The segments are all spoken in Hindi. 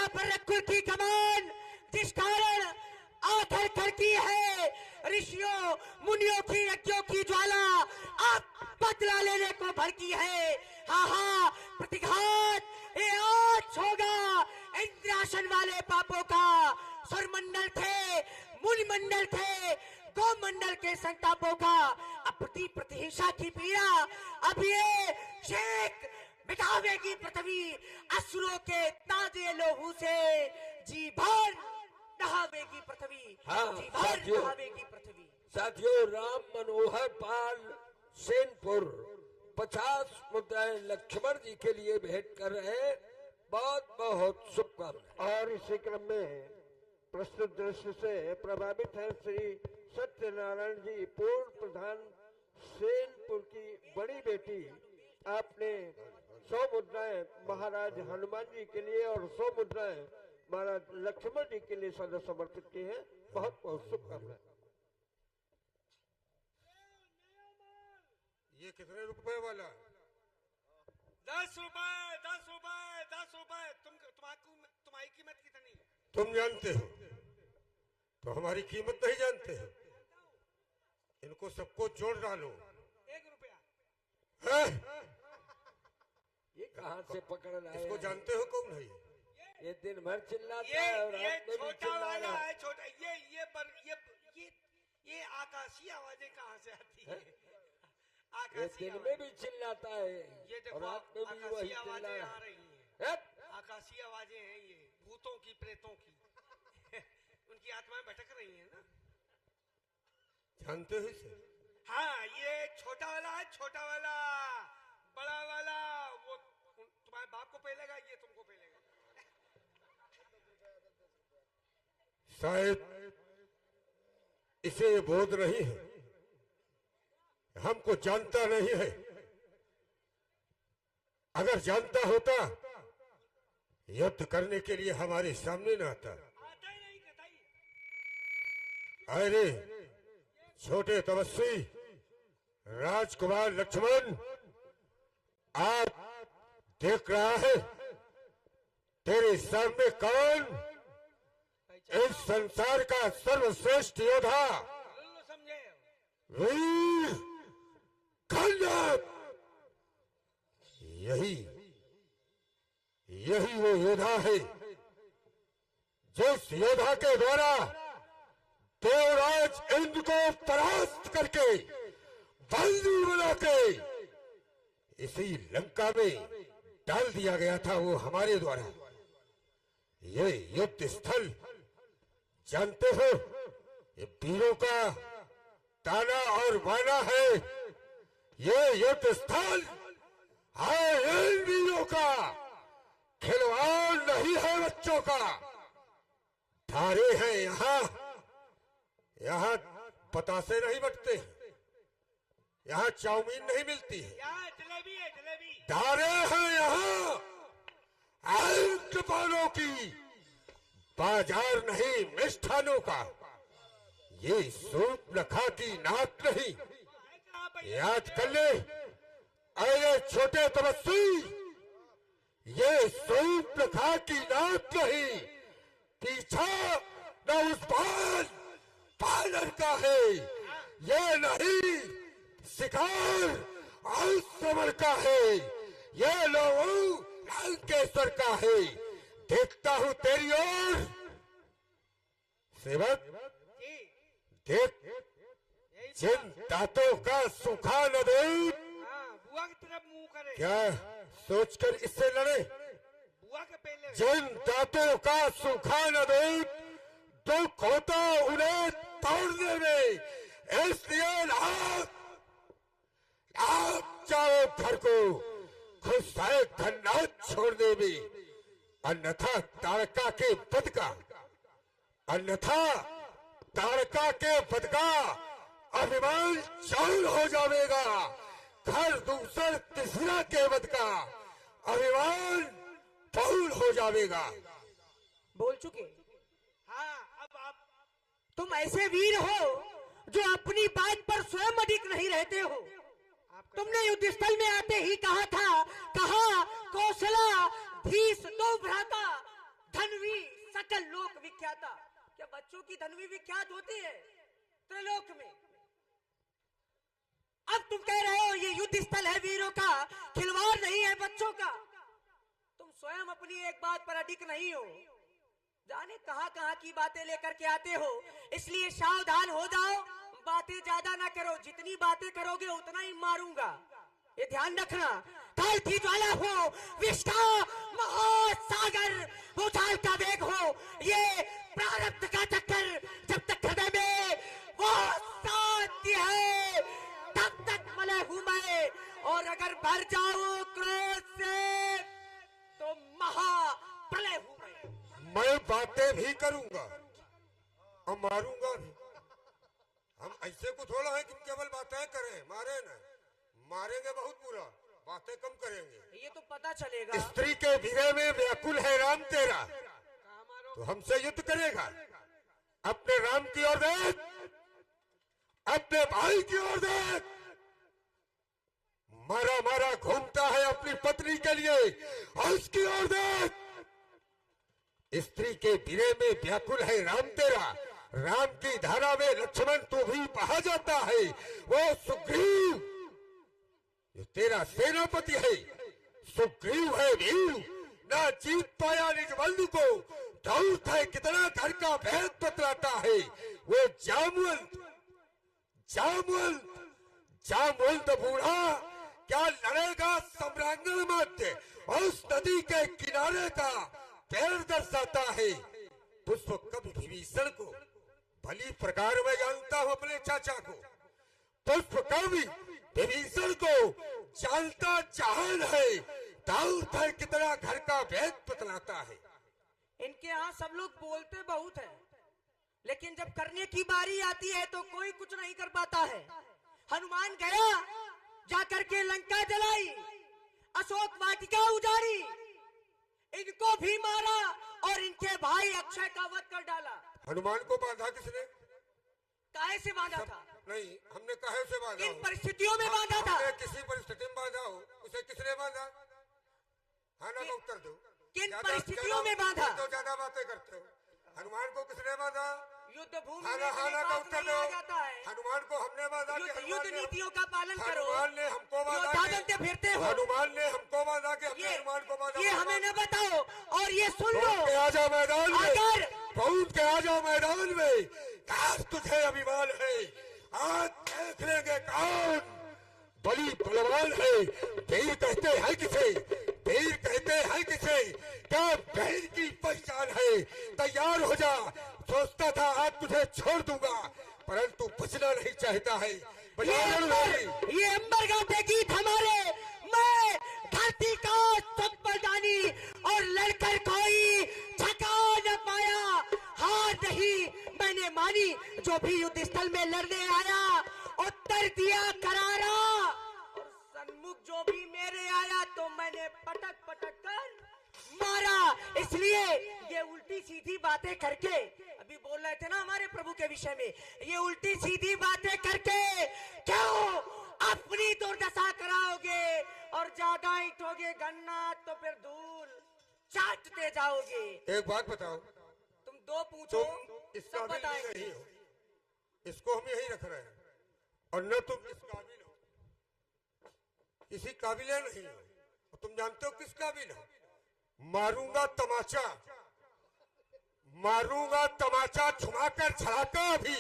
पर रघुकुल की कमान, जिस कारण आखिर खड़की है ऋषियों मुनियों की यज्ञों की ज्वाला, आप बदला लेने को भड़की है। हाँ, प्रतिघात ये आज होगा इंद्रासन वाले पापों का। सुरमंडल थे, मुनिमंडल थे, गोमंडल के संतापों का। अब प्रतिहिंसा की पीड़ा अब ये शेख मिटावेगी पृथ्वी, असुरों के ताजे लोहू से जी भर नहावेगी पृथ्वी। हाँ, जी भर नहावेगी पृथ्वी। साथियों, राम मनोहर पाल सेनपुर 50 मुद्राएं लक्ष्मण जी के लिए भेंट कर रहे हैं। बहुत बहुत शुभकामनाएं। और इसी क्रम में प्रस्तुत दृश्य से प्रभावित है श्री सत्यनारायण जी, पूर्व प्रधान सेनपुर की बड़ी बेटी। आपने 100 मुद्राएं महाराज हनुमान जी के लिए और 100 मुद्राएं महाराज लक्ष्मण जी के लिए सदा समर्पित की है। बहुत बहुत शुभकामनाएं। ये कितने रुपए वाला? 10 रुपए 10 रुपए 10 रुपए। तुम्हारी कीमत कितनी है? तुम जानते हो तो हमारी कीमत नहीं जानते हो। इनको सबको जोड़ डालो। 1 रुपया। है? ये कहाँ से पकड़ लाए? इसको जानते हो कौन है ये दिन भर चिल्लाता है और ये रात में भी छोटा चिल्ला वाला रहा है। छोटा ये आकाशीय आवाजें कहाँ से आती है? ये दिन में भी चिल्लाता है ये और देखो, रात में भी वही आकाशीय चिल्ला आवाजें रहा आ है। रही हैं। आकाशीय आवाजें हैं ये, भूतों की, प्रेतों की। उनकी आत्माएं भटक रही हैं ना। जानते हो इसे? हाँ, ये छोटा वाला है, छोटा वाला। बड़ा वाला वो तुम्हारे बाप को पहलेगा, ये तुमको पहलेगा। शायद इसे ये बोध नहीं है, हमको जानता नहीं है। अगर जानता होता युद्ध करने के लिए हमारे सामने न आता। आता ही नहीं कतई। अरे छोटे तपस्वी राजकुमार लक्ष्मण, आप देख रहा है तेरे सामने कौन इस संसार का सर्वश्रेष्ठ योद्धा समझे? वीर खंडक। यही वो योद्धा है जिस योद्धा के द्वारा देवराज इंद्र को परास्त करके बंदी बना के इसी लंका में डाल दिया गया था, वो हमारे द्वारा। ये युद्ध स्थल जानते हो, ये वीरों का ताना और बाना है। ये युद्ध स्थल इन वीरों का खिलवाड़ नहीं है, बच्चों का। धारे हैं यहाँ बतासे नहीं बटते, यहाँ चाउमीन नहीं मिलती है, यहाँ जलेबी है, जलेबी। धारे हैं यहाँ कृपालों की, बाजार नहीं मिष्ठानों का। ये सूर्पनखा की नाक नहीं, याद कर ले। अरे छोटे तपस्वी, ये सूर्पनखा की नाक नहीं, पीछा न उस पालर का है। ये नहीं शिकार और समर का है, ये लोग लंकेश्वर का है। देखता हूं तेरी ओर सेवक, देख जिन दांतों का सूखा न दे। बुआ की तरफ मुंह करे। क्या सोचकर इससे लड़े? बुआ के पहले जिन दांतों का सूखा न दे, दुख होता उन्हें तोड़ने में, इसलिए आप जाओ घर को, खुद साए खन्ना छोड़ने में, अन्यथा तारका के पद का, अन्यथा तारका के पद का अभिमान चौर हो जाएगा। घर दूसर तीसरा के पद का अभिमान पौर हो जाएगा। बोल चुके। हाँ, अब आप तुम ऐसे वीर हो जो अपनी बात पर स्वयं अडिग नहीं रहते हो। तुमने युद्ध स्थल में आते ही कहा था, कहा कौशला धीस दो भ्राता, धनवी सकल लोक विख्याता। क्या बच्चों की धनवी विख्यात होती है त्रिलोक में? अब तुम कह रहे हो ये युद्ध स्थल है वीरों का, खिलवाड़ नहीं है बच्चों का। तुम स्वयं अपनी एक बात पर अडिग नहीं हो, जाने कहां कहां की बातें लेकर के आते हो, इसलिए सावधान हो जाओ, बातें ज्यादा ना करो। जितनी बातें करोगे उतना ही मारूंगा, ये ध्यान रखना। काल की ज्वाला हो, विष का महासागर उछाल का वेग हो, ये प्रारब्ध का चक्कर जब तक हृदय में वो शांति है तब तक मलय हूं मैं। और अगर भर जाऊं क्रोध से तो महाप्रलय हूं मैं बातें भी करूंगा और मारूंगा भी। हम ऐसे को थोड़ा है कि केवल बातें करें, मारे न, मारेंगे बहुत बुरा, बातें कम करेंगे। ये तो पता चलेगा। स्त्री के विरह में व्याकुल है राम तेरा, तो हमसे युद्ध करेगा। अपने राम की ओर देख, अपने भाई की ओर देख, मारा मारा घूमता है अपनी पत्नी के लिए, और उसकी ओर देख। स्त्री के विरह में व्याकुल है राम तेरा, राम की धारा में लक्ष्मण तो भी बहा जाता है। वो सुग्रीव जो तेरा सेनापति है, सुग्रीव है वीर, ना जीत पाया निज बंधु को, दौड़ता है कितना घर का भेद बतलाता है। वो जामवंत जामवंत जामवंत बूढ़ा क्या लड़ेगा सम्रांगण मध्य, उस नदी के किनारे का पैर दर्शाता है। पुष्प कवि विभीषण को भली प्रकार में जानता हूं, अपने चाचा को। पुष्प कवि विभीषण को जानता जहान है, दाऊद है कितना घर का भेद बतलाता है। इनके यहाँ सब लोग बोलते बहुत है, लेकिन जब करने की बारी आती है तो कोई कुछ नहीं कर पाता है। हनुमान गया, जाकर के लंका जलाई, अशोक वाटिका उजाड़ी, इनको भी मारा और इनके भाई अक्षय का वध कर डाला। हनुमान को बांधा किसने? काहे से बांधा था? नहीं, हमने काहे से बांधा? किन परिस्थितियों में बांधा था? किसी परिस्थिति में बांधा हो, उसे किसने बांधा? हाँ ना, उत्तर दो। किन परिस्थितियों में बांधा? तो ज्यादा बातें करते हो। हनुमान को किसने बांधा? युद्ध भूमि हाँ ना का उत्तर दो। हनुमान को हमने बांधा। युद्ध नीतियों का पालन करो। हनुमान ने हमको बांधा, फिरते हो। हनुमान ने हमको बांधा कि हमने हनुमान को बांधा। ये हमें न बताओ, और ये सुन लो, आ जाओ मैदान में, अगर पहुंच के आ जाओ मैदान में। काश तुझे अभिमान है, आज देख लेंगे कौन बड़ी बलवान है। वीर कहते हैं किसे, वीर कहते हैं किसे, क्या वीर की पहचान है। तैयार हो जा, सोचता था आज तुझे छोड़ दूंगा, परंतु बचना नहीं चाहता है। ये अंबर गाते गीत हमारे, मैं धरती का सब बलिदानी, और लड़कर कोई थका न पाया। हार नहीं मैंने मानी, जो भी युद्ध स्थल में लड़ने आया उत्तर दिया करारा, और सन्मुख जो भी मेरे आया तो मैंने पटक पटक कर मारा। इसलिए ये उल्टी सीधी बातें करके, अभी बोल रहे थे ना हमारे प्रभु के विषय में, ये उल्टी सीधी बातें करके क्यों अपनी दुर्दशा कराओगे, और ज्यादा ईटोगे गन्ना तो फिर धूल चाटते जाओगे। एक बात बताओ, तुम दो पूछो, इस सब काबिल बताएंगे। नहीं हो, इसको हम यही रख रहे हैं, और न तुम इस काबिल हो, किसी काबिल नहीं हो। तुम जानते हो किस काबिल हो? मारूंगा तमाचा, मारूंगा तमाचा, छुमाकर छड़ाका भी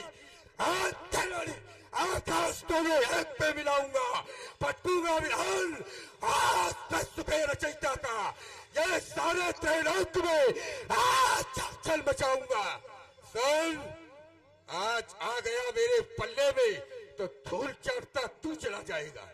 आकाश तो में एक पे मिलाऊंगा, पटकूंगा विधान आज सुखे रचयिता का, ये सारे त्रैलोक में आज चल मचाऊंगा। सुन, आज आ गया मेरे पल्ले में तो धूल चढ़ता तू चला जाएगा।